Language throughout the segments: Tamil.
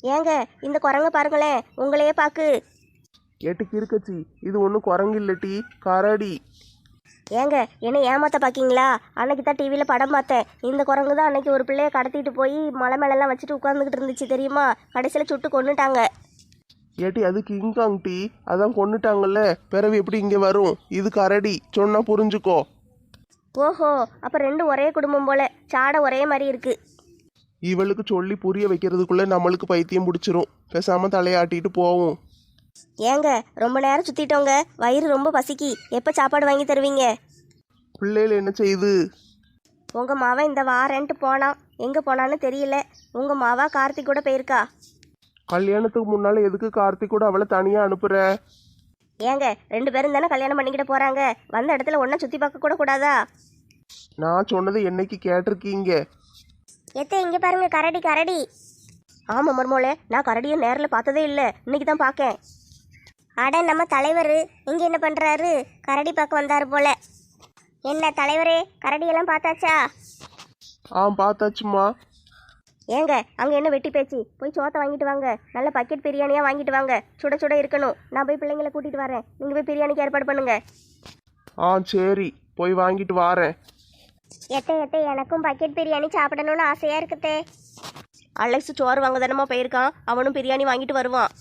ஏங்க இந்த குரங்க பாருங்களேன், உங்களையே பாக்கு. ஏட்டி கிறுக்கச்சி, இது ஒன்றும் குரங்கு இல்லட்டி, கரடி. ஏங்க என்ன ஏமாத்த பாக்கீங்களா? அன்னைக்கு தான் டிவியில் படம் பார்த்தேன். இந்த குரங்கு தான் அன்னைக்கு ஒரு பிள்ளைய கடத்திட்டு போய் மலை மேலெல்லாம் வச்சுட்டு உட்காந்துக்கிட்டு இருந்துச்சு தெரியுமா? கடைசியில் சுட்டு கொன்னுட்டாங்க. ஏட்டி அது கிங்காங் டீ, அதான் கொண்டுட்டாங்கல்ல, பிறவு எப்படி இங்கே வரும்? இது கரடி, சொன்னா புரிஞ்சுக்கோ. ஓஹோ, அப்போ ரெண்டும் ஒரே குடும்பம் போல, சாடை ஒரே மாதிரி இருக்கு. இவளுக்கு சொல்லி புரிய வைக்கிறதுக்குள்ள நம்மளுக்கு பைத்தியம் பிடிச்சிரும். பேசாம தலையாட்டிட்டு போவோம். ஏங்க ரொம்ப நேரம் சுத்திட்டோங்க, வயிறு ரொம்ப பசிக்கி. எப்போ சாப்பாடு வாங்கி தருவீங்க? பிள்ளைகள் என்ன செய்யுது? உங்க மாவன் இந்த வாரேன்ட்டு போனான், எங்க போனான்னு தெரியல. உங்க மாவா கார்த்திக் கூட போயிருக்கா? கல்யாணத்துக்கு முன்னால எதுக்கு கார்த்திக் கூட அவளை தனியா அனுப்புற? ஏங்க 2 பேரும் தானே கல்யாணம் பண்ணிக்கிட்டு போறாங்க, வந்த இடத்துல ஒன்றும் சுத்தி பார்க்க கூட கூடாதா? நான் சொன்னதை என்னைக்கு கேட்டிருக்கீங்க? எத்த இங்க பாருங்க, கரடி கரடி. ஆமா மர்மோளே, நான் கரடியை நேரில் பார்த்ததே இல்லை, இன்னைக்கு தான் பார்க்கேன். அட நம்ம தலைவர் இங்க என்ன பண்றாரு? கரடி பார்க்க வந்தாரு போல. என்ன தலைவரே, கரடியெல்லாம் பார்த்தாச்சா? பார்த்தாச்சுமா. ஏங்க அங்க என்ன வெட்டி பேச்சு? போய் சோத்தை வாங்கிட்டு வாங்க, நல்ல பக்கெட் பிரியாணியா வாங்கிட்டு வாங்க, சுட சுட இருக்கணும். நான் போய் பிள்ளைங்களை கூட்டிட்டு வரேன், நீங்க போய் பிரியாணிக்கு ஏற்பாடு பண்ணுங்க. சரி, போய் வாங்கிட்டு வாரேன். எத்த எனக்கும் பக்கெட் பிரியாணி சாப்பிடணும்னு ஆசையா இருக்குதே. அலெக்ஸ் சோறு வாங்க தானமா போயிருக்கான், அவனும் பிரியாணி வாங்கிட்டு வருவான்.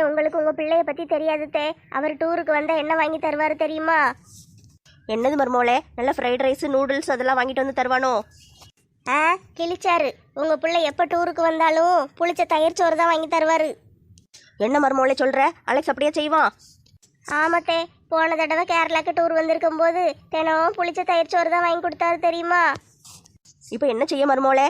உங்களுக்கு உங்க பிள்ளைய பத்தி தெரியாதுத்தே, அவர் டூருக்கு வந்தா என்ன வாங்கி தருவாரு தெரியுமா? என்னது மர்மோளே, நல்ல ஃப்ரைட் ரைஸ் நூடுல்ஸ் அதெல்லாம் வாங்கிட்டு வந்து தருவானோ? கிழிச்சாரு, உங்க பிள்ளை எப்ப டூருக்கு வந்தாலும் புளிச்ச தயிர் சோறு தான் வாங்கி தருவாரு. என்ன மர்மோளே சொல்ற? அலெக்ஸ் அப்படியே செய்வான்? ஆமாத்தே, போன தடவை கேரளாக்கு டூர் வந்திருக்கும் போது தினம் புளிச்ச தயிர் சோறு தான் வாங்கி கொடுத்தாரு தெரியுமா? இப்போ என்ன செய்ய மர்மோளே?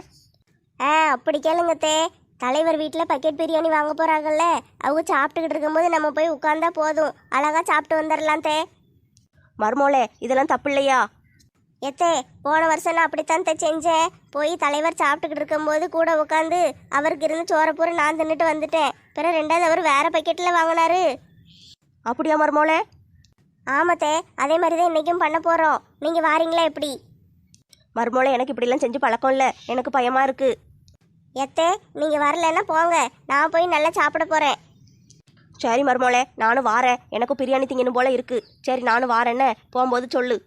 அப்படி கேளுங்கத்தே, தலைவர் வீட்டில் பக்கெட் பிரியாணி வாங்க போறாங்கல்ல, அவங்க சாப்பிட்டுக்கிட்டு இருக்கும்போது நம்ம போய் உட்கார்ந்தா போதும், அழகா சாப்பிட்டு வந்துடலாம் தே. மர்மோளே இதெல்லாம் தப்பு இல்லையா? எத்தே போன வருஷம் நான் அப்படித்தான் செஞ்சேன். போய் தலைவர் சாப்பிட்டுக்கிட்டு இருக்கும்போது கூட உட்காந்து அவருக்கு இருந்து சோற பூரா நான் தின்னுட்டு வந்துட்டேன். பிறகு 2வது அவர் வேற பக்கெட்டில் வாங்கினாரு. அப்படியா மர்மோளே? ஆமாத்தே, அதே மாதிரி தான் இன்னைக்கும் பண்ண போகிறோம். நீங்கள் வாரீங்களா எப்படி? மர்மோளே எனக்கு இப்படிலாம் செஞ்சு பழக்கம் இல்லை, எனக்கு பயமாக இருக்கு. எத்தே நீங்கள் வரலன்னா போங்க, நான் போய் நல்லா சாப்பிட போகிறேன். சரி மர்மோளே, நானும் வாரேன், எனக்கும் பிரியாணி திங்கணும் போல இருக்கு. சரி நானும் வாரேன்னு போகும்போது சொல்லு.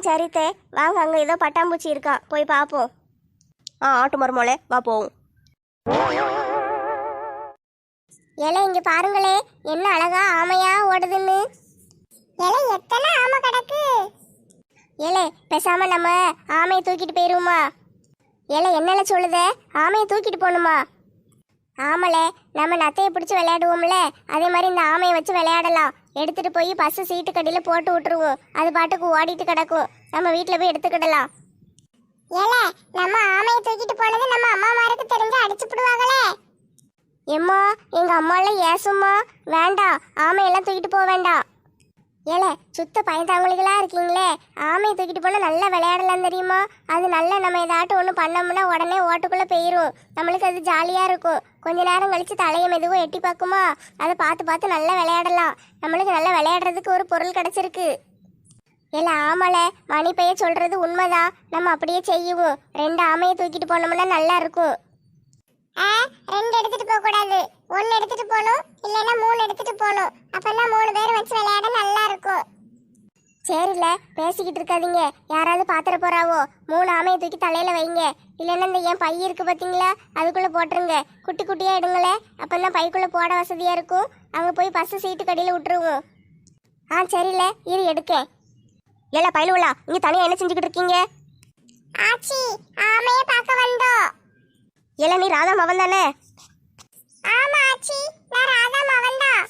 சரித்தே, வாங்க, அங்கே ஏதோ பட்டாம்பூச்சி இருக்கா, போய் பார்ப்போம். ஆட்டு மர்மோளே, வா போவோம். ஏலே இங்க பாருங்களே, என்ன அழகா ஆமையா ஓடுதுன்னு. ஏலே எத்தனை ஆமை கிடக்கு. ஏலே பேசாம நம்ம ஆமையை தூக்கிட்டு போயிருவோமா? ஏலே என்னல சொல்லுதே, ஆமையை தூக்கிட்டு போகணுமா? ஆமலே, நம்ம நத்தையை பிடிச்சி விளையாடுவோம்ல, அதே மாதிரி இந்த ஆமையை வச்சு விளையாடலாம். எடுத்துட்டு போய் பஸ் சீட்டு கடியில் போட்டு விட்டுருவோம், அது பாட்டுக்கு ஓடிட்டு கிடக்கும், நம்ம வீட்டில் போய் எடுத்துக்கிடலாம். ஏலே நம்ம ஆமையை தூக்கிட்டு போனது நம்ம அம்மாமாருக்கு தெரிஞ்சு அடிச்சுடுவாங்களே. எம்மா எங்க அம்மாலாம் ஏசும்மா, வேண்டாம், ஆமையெல்லாம் தூக்கிட்டு போக வேண்டாம். ஏலே சுத்த பயந்தாங்குழிகளா இருக்கீங்களே, ஆமையை தூக்கிட்டு போனால் நல்லா விளையாடலாம் தெரியுமா? அது நல்லா நம்ம ஏதாட்டும் ஒன்று பண்ணோம்னா உடனே ஓட்டுக்குள்ளே போயிடும், நம்மளுக்கு அது ஜாலியாக இருக்கும். கொஞ்ச நேரம் கழித்து தலையை மெதுவும் எட்டி பார்க்குமா, அதை பார்த்து பார்த்து நல்லா விளையாடலாம். நம்மளுக்கு நல்லா விளையாடுறதுக்கு ஒரு பொருள் கிடச்சிருக்கு. ஏலே ஆமால, மணி பைய சொல்கிறது உண்மைதான், நம்ம அப்படியே செய்யுவோம். 2 ஆமையை தூக்கிட்டு போனோம்னா நல்லா இருக்கும். 2 எடுத்துட்டு போக கூடாது, 1 எடுத்துட்டு போகணும், இல்லைன்னா 3 எடுத்துட்டு போகணும். அப்பதான் 3 பேர் வச்சு விளையாட நல்லா இருக்கும். சரில பேசிக்கிட்டு இருக்காதீங்க, யாராவது பாத்திர போறாவோ. 3 ஆமையை தூக்கி தலையில வைங்க, இல்லைன்னா இந்த என் பை இருக்கு பார்த்தீங்களா, அதுக்குள்ள போட்டுருங்க. குட்டி குட்டியா எடுங்களே, அப்பதான் பைக்குள்ள போட வசதியா இருக்கும். அங்க போய் பஸ் சீட்டு கடியில விட்டுருவோம். சரில இரு எடுக்கேன். ஏல பயிலுவலா, இங்க தனியா என்ன செஞ்சுக்கிட்டு இருக்கீங்க? ஆச்சி ஆமையை பார்க்க வந்தோம். ஏல நீ ராதா மவன் தானே? ஆமா ஆச்சி, நான் ராதா மவன் தான்.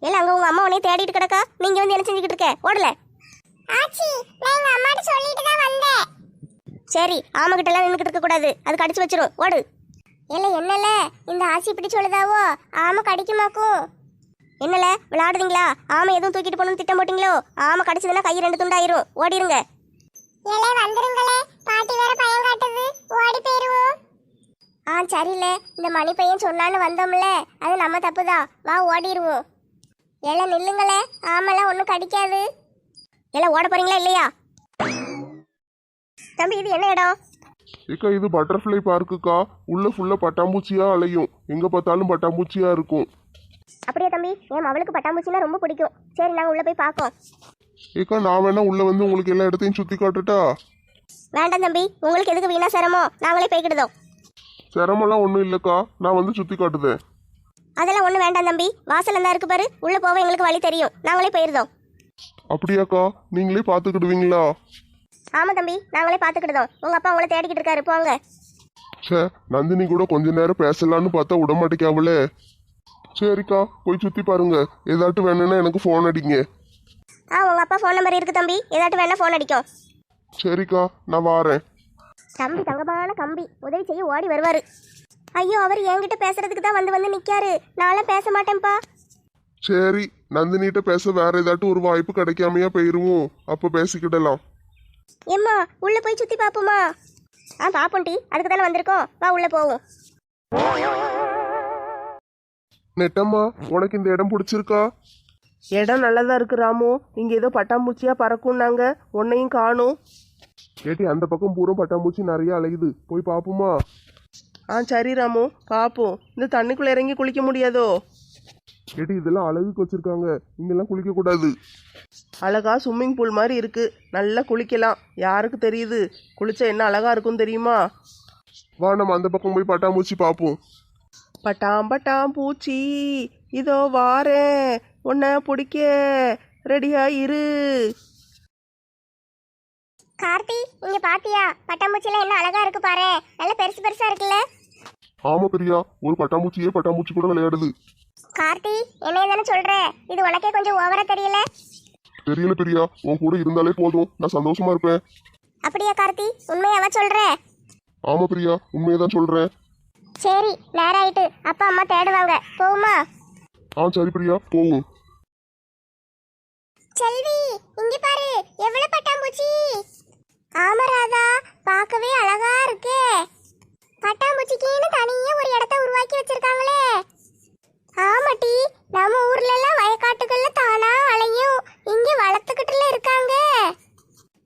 ஏல அங்க உங்க அம்மா உன்னை தேடிட்டு கிடக்கா, நீங்க வந்து என்ன செஞ்சுக்கிட்டு இருக்க? ஓடல ஆச்சி, நான் எங்க அம்மாட்ட சொல்லிட்டு தான் வந்தேன். சரி, ஆமை கிட்ட எல்லாம் நின்னுக்கிட்டு இருக்க கூடாது, அது கடிச்சு வச்சிரும், ஓடு. ஏல என்னல இந்த ஆச்சி இப்படி சொல்லுதாவோ, ஆமை கடிக்குமாக்கும். என்னல விளையாடுறீங்களா? ஆமை எதுவும் தூக்கிட்டு போகணும்னு திட்டம் போட்டீங்களோ? ஆமை கடிச்சதுன்னா கை 2 துண்டாயிரும், ஓடிருங்க. ஏலே வந்துருங்களே, பாட்டி வேற பயம் காட்டுது, ஓடி போயிருவோம். சரியில்ல, இந்த மணி பையன் சொன்னான்னு வந்தோம்ல, அது நம்ம தப்புதான், வா ஓடிடுவோம். ஏல நில்லுங்களே, ஆமெல்லாம் ஒன்றும் கடிக்காது. ஏல ஓட போறீங்களா இல்லையா? தம்பி இது என்ன இடம்? ஏக்கா இது பட்டர்ஃப்ளை பார்க்குக்கா. உள்ள ஃபுல்லா பட்டாம்பூச்சியா அலையும், எங்க பார்த்தாலும் பட்டாம்பூச்சியா இருக்கும். அப்படியே தம்பி, என் அவளுக்கு பட்டாம்பூச்சினா ரொம்ப பிடிக்கும். சரி, நாங்கள் உள்ளே போய் பார்க்கோம். ஏக்கா நான் வேணா உள்ள வந்து உங்களுக்கு எல்லா இடத்தையும் சுத்தி காட்டுட்டா? வேண்டாம் தம்பி, உங்களுக்கு எதுக்கு வீணா சிரமம், நாங்களே போய்க்கிடுதோம். சிரமம்லாம் ஒன்றும் இல்லைக்கா, நான் வந்து சுத்தி காட்டுதேன். அதெல்லாம் ஒன்றும் வேண்டாம் தம்பி, வாசல் தான் இருக்கு பாரு, உள்ளே போக எங்களுக்கு வழி தெரியும், நாங்களே போயிருந்தோம். அப்படியாக்கா, நீங்களே பார்த்துக்கிடுவீங்களா? ஆமாம் தம்பி, நாங்களே பார்த்துக்கிடுதோம். உங்கள் அப்பா உங்களை தேடிக்கிட்டு இருக்காரு, போங்க. சே, நந்தினி கூட கொஞ்ச நேரம் பேசலான்னு பார்த்தா விட மாட்டேக்காவலே. சரிக்கா, போய் சுத்தி பாருங்க. ஏதாட்டும் வேணும்னா எனக்கு ஃபோன் அடிங்க. உங்கள் அப்பா ஃபோன் நம்பர் இருக்கு தம்பி, ஏதாட்டும் வேணா ஃபோன் அடிக்கும். சரிக்கா, நான் வாரேன். தம்பி தங்கமான கம்பி, உதவி செய்ய ஓடி வருவாரு. ஐயோ, அவர் என்கிட்ட பேசுறதுக்கு தான் வந்து வந்து நிற்காரு, நான்லாம் பேச மாட்டேன்ப்பா. சரி, நந்தினிட்ட பேச வேற ஏதாட்டும் ஒரு வாய்ப்பு கிடைக்காமையா போயிருவோம், அப்ப பேசிக்கிடலாம். ஏம்மா, உள்ள போய் சுத்தி பாப்போமா? பாப்போம் டி, அதுக்கு தானே வந்திருக்கோம், வா உள்ள போவோம். நெட்டம்மா, உனக்கு இந்த இடம் பிடிச்சிருக்கா? இடம் நல்லதா இருக்கு ராமு. இங்க ஏதோ பட்டாம்பூச்சியா பறக்கும்னாங்க, உன்னையும் காணும். ஏட்டி, அந்த பக்கம் பூரா பட்டாம்பூச்சி நிறைய அலையுது, போய் பாப்போமா? சரி ராமு, பாப்போம். இந்த தண்ணிக்குள்ள இறங்கி குளிக்க முடியாதோ? ஏட்டி, இதெல்லாம் அழகுக்கு வச்சிருக்காங்க, இங்கெல்லாம் குளிக்க கூடாது. அழகா ஸ்விம்மிங் பூல் மாதிரி இருக்கு, நல்லா குளிக்கலாம். யாருக்கு தெரியுது, குளிச்சா என்ன அழகா இருக்கும் தெரியுமா? வா, நம்ம அந்த பக்கம் போய் பட்டாம்பூச்சி பாப்போம். பட்டாம் பட்டாம் பூச்சி இதோ வாரேன், உன்னை பிடிக்க ரெடியா இரு. கார்த்தி, இங்க பாத்தியா பட்டாம்பூச்சிலாம் என்ன அழகா இருக்கு பாரு, நல்ல பெருசு பெருசா இருக்குல்ல. ஆமா பிரியா, ஒரு பட்டாம்பூச்சியே பட்டாம்பூச்சி கூட விளையாடுது. கார்த்தி, என்ன தானே சொல்ற, இது உனக்கே கொஞ்சம் ஓவரா தெரியல. தெரியல பிரியா, உன் கூட இருந்தாலே போதும், நான் சந்தோஷமா இருப்பேன். அப்படியா கார்த்தி, உண்மையாவா சொல்ற? ஆமா பிரியா, உண்மையதான் சொல்றேன். சரி, நேரம் ஆயிட்டு, அப்பா அம்மா தேடுவாங்க, போகுமா? சரி பிரியா, போவோம். செல்வி, இங்க பாரு, எவ்வளவு பட்டாம்பூச்சி. ஆமா ராதா, பார்க்கவே அழகா இருக்கே. பட்டாம்பூச்சிக்குன்னு தனியா ஒரு இடத்த உருவாக்கி வச்சிருக்காங்களே. ஆமாட்டி, நம்ம ஊர்ல எல்லாம் வயக்காட்டுகள்ல தானா அலையும், இங்க வளர்த்துக்கிட்டுல இருக்காங்க.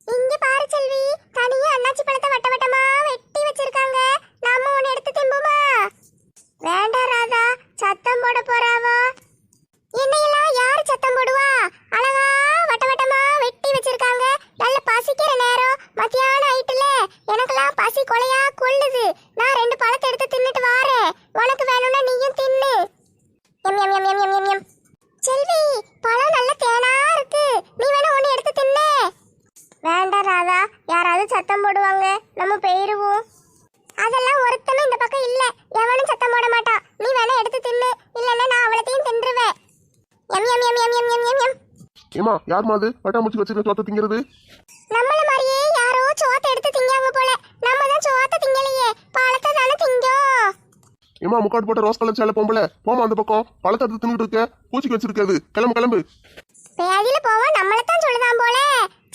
இங்க பாரு செல்வி, தனியா அண்ணாச்சி பழத்தை வட்ட வட்டமா வெட்டி வச்சிருக்காங்க. நாம ஒன்னு எடுத்து திம்புமா? வேண்டாம் ராதா, சத்தம் போட போறாவா? என்னையெல்லாம் யாரு சத்தம் போடுவா? அழகா வட்ட வட்டமா வெட்டி வச்சிருக்காங்க. நல்ல பசிக்கிற நேரம், மத்தியானம் ஆயிட்டுல, எனக்கெல்லாம் பசி கொலையா கொள்ளுது. நான் 2 பழத்தை எடுத்து தின்னுட்டு வாரேன், உனக்கு வேணும்னா நீயும் தின்னு. எம் எம் எம் எம் எம் எம் எம். செல்வி, பழம் நல்ல தேனா இருக்கு, நீ வேணா ஒன்னு எடுத்து தின்னு. வேண்டாம் ராதா, யாராவது சத்தம் போடுவாங்க, நம்ம போயிருவோம். அதெல்லாம் ஒருத்தனும் இந்த பக்கம் இல்ல, எவனும் சத்தம் போட மாட்டான். நீ வேணா எடுத்து தின்னு, இல்லன்னா நான் அவளத்தையும் தின்றுவேன். எம் எம் எம் எம் எம் எம் எம் எம். ஏமா, யார் மாதிரி பட்டாம்பூச்சி வச்சிருக்க சோத்த திங்கிறது? நம்மள மாதிரியே யாரோ சோத்த எடுத்து திங்காங்க போல. நம்ம தான் சோத்த திங்கலையே, பழத்தை தானே திங்கோம். ஏமா, முக்காடு போட்ட ரோஸ் கலர் சேலை பொம்பளை, போமா அந்த பக்கம். பழத்தை எடுத்து தின்னுட்டு இருக்க, பூச்சிக்கு வச்சிருக்காது. கிளம்பு கிளம்பு. பேதியில போவா, நம்மள தான் சொல்லுதான் போல.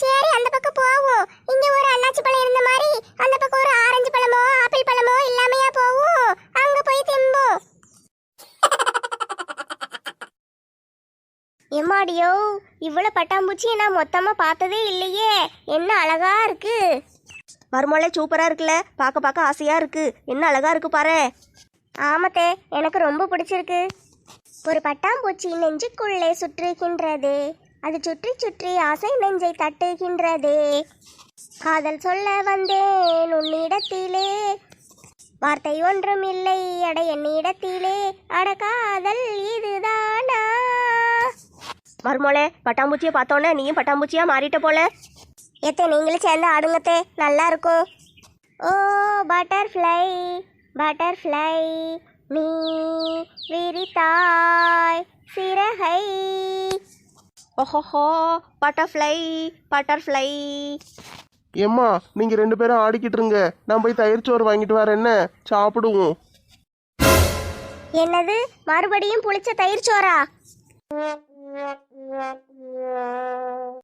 சரி, அந்த பக்கம் போவோம். இங்க ஒரு அண்ணாச்சி பழம் இருந்த மாதிரி, அந்த பக்கம் ஒரு ஆரஞ்சு பழமோ ஆப்பிள் பழமோ இல்லாமையா போவோம். அங்க போய் திம்போம். எம்மாடியோ, இவ்வளவு பட்டாம்பூச்சியை நான் மொத்தமா பார்த்ததே இல்லையே, என்ன அழகா இருக்கு. மருமோளே சூப்பரா இருக்குல்ல, பார்க்க பார்க்க ஆசையா இருக்கு. என்ன அழகா இருக்கு பாரு. ஆமத்தே, எனக்கு ரொம்ப பிடிச்சிருக்கு. ஒரு பட்டாம்பூச்சி நெஞ்சுக்குள்ளே சுற்றுகின்றதே, அது சுற்றி சுற்றி ஆசை நெஞ்சை தட்டுகின்றதே. காதல் சொல்ல வந்தேன் உன்னிடத்திலே, வார்த்தை ஒன்றும் இல்லை அட என்னிடத்திலே, அட காதல் இதுதானா. மருமோளே, பட்டாம்பூச்சியை பார்த்தோன்னே நீயும் பட்டாம்பூச்சியா மாறிட்ட போல. எத்தே, நீங்களும் சேர்ந்து ஆடுங்கத்தே, நல்லா இருக்கும். ஓ பட்டர்ஃப்ளை பட்டர்ஃப்ளை, நீ விரித்தாய் சிறகை. ஓஹோஹோ, பட்டர்ஃப்ளை பட்டர்ஃப்ளை. ஏம்மா, நீங்க 2 பேரும் ஆடிக்கிட்டு இருங்க, நான் போய் தயிர் சோறு வாங்கிட்டு வரேன், என்ன சாப்பிடுவோம். என்னது, மறுபடியும் புளிச்ச தயிர் சோறா?